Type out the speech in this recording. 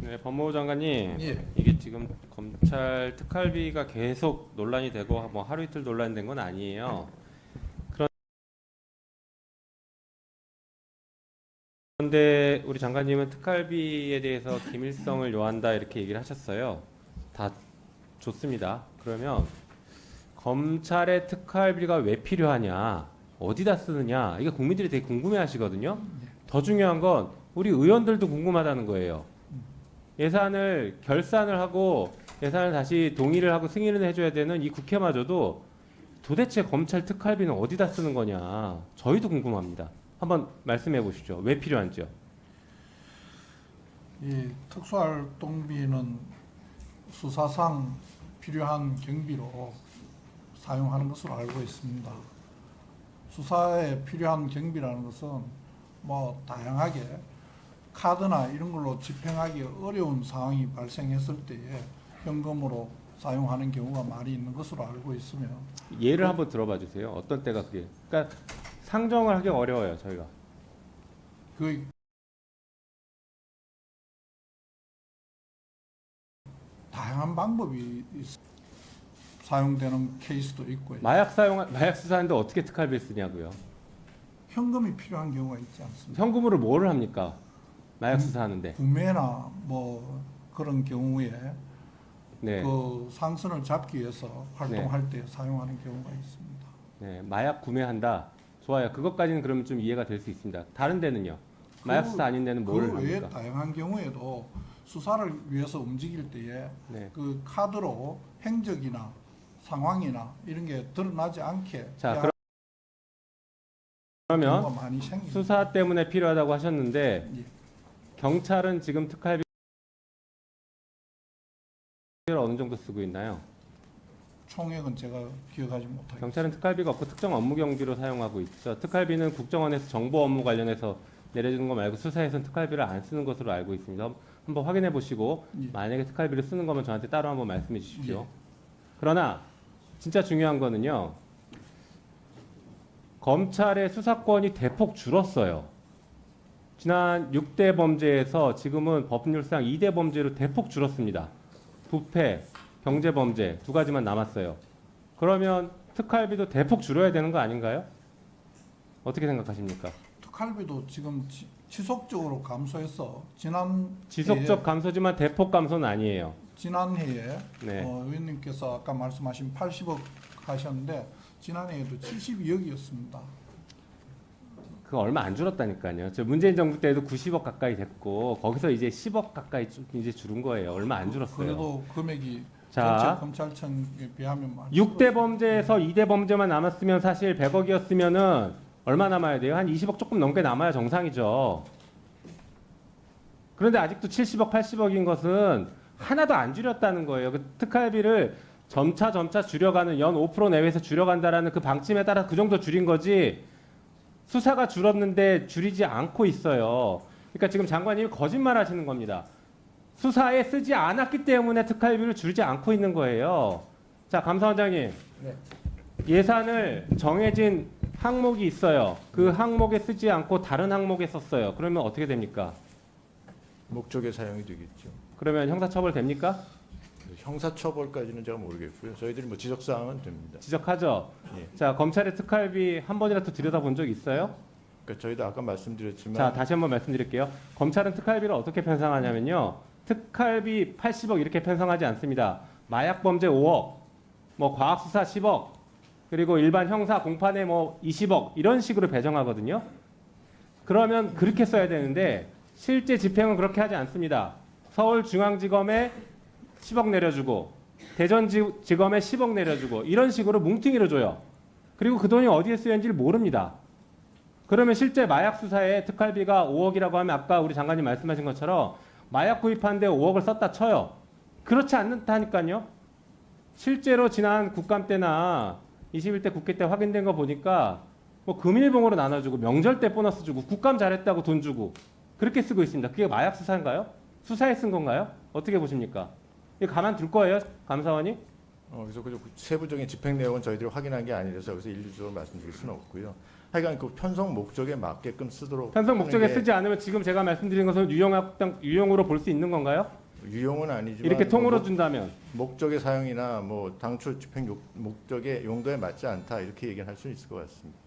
네, 법무부 장관님, 예. 이게 지금 검찰 특활비가 계속 논란이 되고 뭐 하루 이틀 논란된 건 아니에요. 그런데 우리 장관님은 특활비에 대해서 기밀성을 요한다 이렇게 얘기를 하셨어요. 다 좋습니다. 그러면 검찰의 특활비가 왜 필요하냐, 어디다 쓰느냐, 이게 국민들이 되게 궁금해하시거든요. 더 중요한 건 우리 의원들도 궁금하다는 거예요. 예산을 결산을 하고 예산을 다시 동의를 하고 승인을 해줘야 되는 이 국회마저도 도대체 검찰 특활비는 어디다 쓰는 거냐, 저희도 궁금합니다. 한번 말씀해 보시죠. 왜 필요한지요? 이 특수활동비는 수사상 필요한 경비로 사용하는 것으로 알고 있습니다. 수사에 필요한 경비라는 것은 뭐 다양하게 카드나 이런 걸로 집행하기 어려운 상황이 발생했을 때에 현금으로 사용하는 경우가 많이 있는 것으로 알고 있으며, 예를 한번 들어봐 주세요. 어떤 때가 그게? 그러니까 상정을 하기 어려워요, 저희가. 그 다양한 방법이 사용되는 케이스도 있고요. 마약 수사하는데 어떻게 특활비를 쓰냐고요? 현금이 필요한 경우가 있지 않습니까? 현금으로 뭐를 합니까? 마약 수사하는데. 구매나 뭐 그런 경우에 네. 그 상선을 잡기 위해서 활동할 때 사용하는 경우가 있습니다. 네, 마약 구매한다. 좋아요. 그것까지는 그러면 좀 이해가 될 수 있습니다. 다른 데는요? 마약 수사 아닌 데는 뭘 그 외에 합니까? 다양한 경우에도 수사를 위해서 움직일 때에 네. 그 카드로 행적이나 상황이나 이런 게 드러나지 않게 자, 해야 그러면 경우가 많이 생깁니다. 수사 때문에 필요하다고 하셨는데 예. 경찰은 지금 특활비를 어느 정도 쓰고 있나요? 총액은 제가 기억하지 못하겠습니다. 경찰은 특활비가 없고 특정 업무 경비로 사용하고 있죠. 특활비는 국정원에서 정보 업무 관련해서 내려주는 거 말고 수사에서는 특활비를 안 쓰는 것으로 알고 있습니다. 한번 확인해 보시고 예. 만약에 특활비를 쓰는 거면 저한테 따로 한번 말씀해 주십시오. 예. 그러나 진짜 중요한 거는요. 검찰의 수사권이 대폭 줄었어요. 지난 6대 범죄에서 지금은 법률상 2대 범죄로 대폭 줄었습니다. 부패, 경제범죄 두 가지만 남았어요. 그러면 특활비도 대폭 줄어야 되는 거 아닌가요? 어떻게 생각하십니까? 특활비도 지금 지속적으로 감소해서 지속적 감소지만 대폭 감소는 아니에요. 지난해에 네. 의원님께서 아까 말씀하신 80억 하셨는데 지난해에도 72억이었습니다. 그거 얼마 안 줄었다니까요. 저 문재인 정부 때도 90억 가까이 됐고 거기서 이제 10억 가까이 이제 줄은 거예요. 얼마 안 줄었어요. 그래도 금액이 자, 전체 검찰청에 비하면 많이 6대 범죄에서 2대 범죄만 남았으면 사실 100억이었으면은 얼마 남아야 돼요? 한 20억 조금 넘게 남아야 정상이죠. 그런데 아직도 70억, 80억인 것은 하나도 안 줄였다는 거예요. 그 특활비를 점차 줄여가는 연 5% 내외에서 줄여간다라는 그 방침에 따라 그 정도 줄인 거지 수사가 줄었는데 줄이지 않고 있어요. 그러니까 지금 장관님이 거짓말 하시는 겁니다. 수사에 쓰지 않았기 때문에 특활비를 줄이지 않고 있는 거예요. 자, 감사원장님. 네. 예산을 정해진 항목이 있어요. 그 항목에 쓰지 않고 다른 항목에 썼어요. 그러면 어떻게 됩니까? 목적에 사용이 되겠죠. 그러면 형사처벌 됩니까? 형사처벌까지는 제가 모르겠고요. 저희들이 뭐 지적사항은 됩니다. 지적하죠. 예. 자, 검찰의 특활비 한 번이라도 들여다본 적 있어요? 그러니까 저희도 아까 말씀드렸지만 자, 다시 한번 말씀드릴게요. 검찰은 특활비를 어떻게 편성하냐면요. 특활비 80억 이렇게 편성하지 않습니다. 마약범죄 5억, 뭐 과학수사 10억, 그리고 일반 형사 공판에 뭐 20억 이런 식으로 배정하거든요. 그러면 그렇게 써야 되는데 실제 집행은 그렇게 하지 않습니다. 서울중앙지검에 10억 내려주고 대전지검에 10억 내려주고 이런 식으로 뭉뚱이로 줘요. 그리고 그 돈이 어디에 쓰였는지를 모릅니다. 그러면 실제 마약 수사에 특활비가 5억이라고 하면 아까 우리 장관님 말씀하신 것처럼 마약 구입하는데 5억을 썼다 쳐요. 그렇지 않다니까요. 실제로 지난 국감 때나 21대 국회 때 확인된 거 보니까 뭐 금일봉으로 나눠주고 명절 때 보너스 주고 국감 잘했다고 돈 주고 그렇게 쓰고 있습니다. 그게 마약 수사인가요? 수사에 쓴 건가요? 어떻게 보십니까? 이거 가만둘 거예요? 감사원이? 그래서 그 세부적인 집행 내용은 저희들이 확인한 게 아니라서 여기서 일률적으로 말씀드릴 수는 없고요. 하여간 그 편성 목적에 맞게끔 쓰도록 편성 목적에 하는 게 쓰지 않으면 지금 제가 말씀드린 것을 유용으로 볼 수 있는 건가요? 유용은 아니지만 이렇게 통으로 뭐 준다면 목적의 사용이나 뭐 당초 집행 목적의 용도에 맞지 않다 이렇게 얘기할 수 있을 것 같습니다.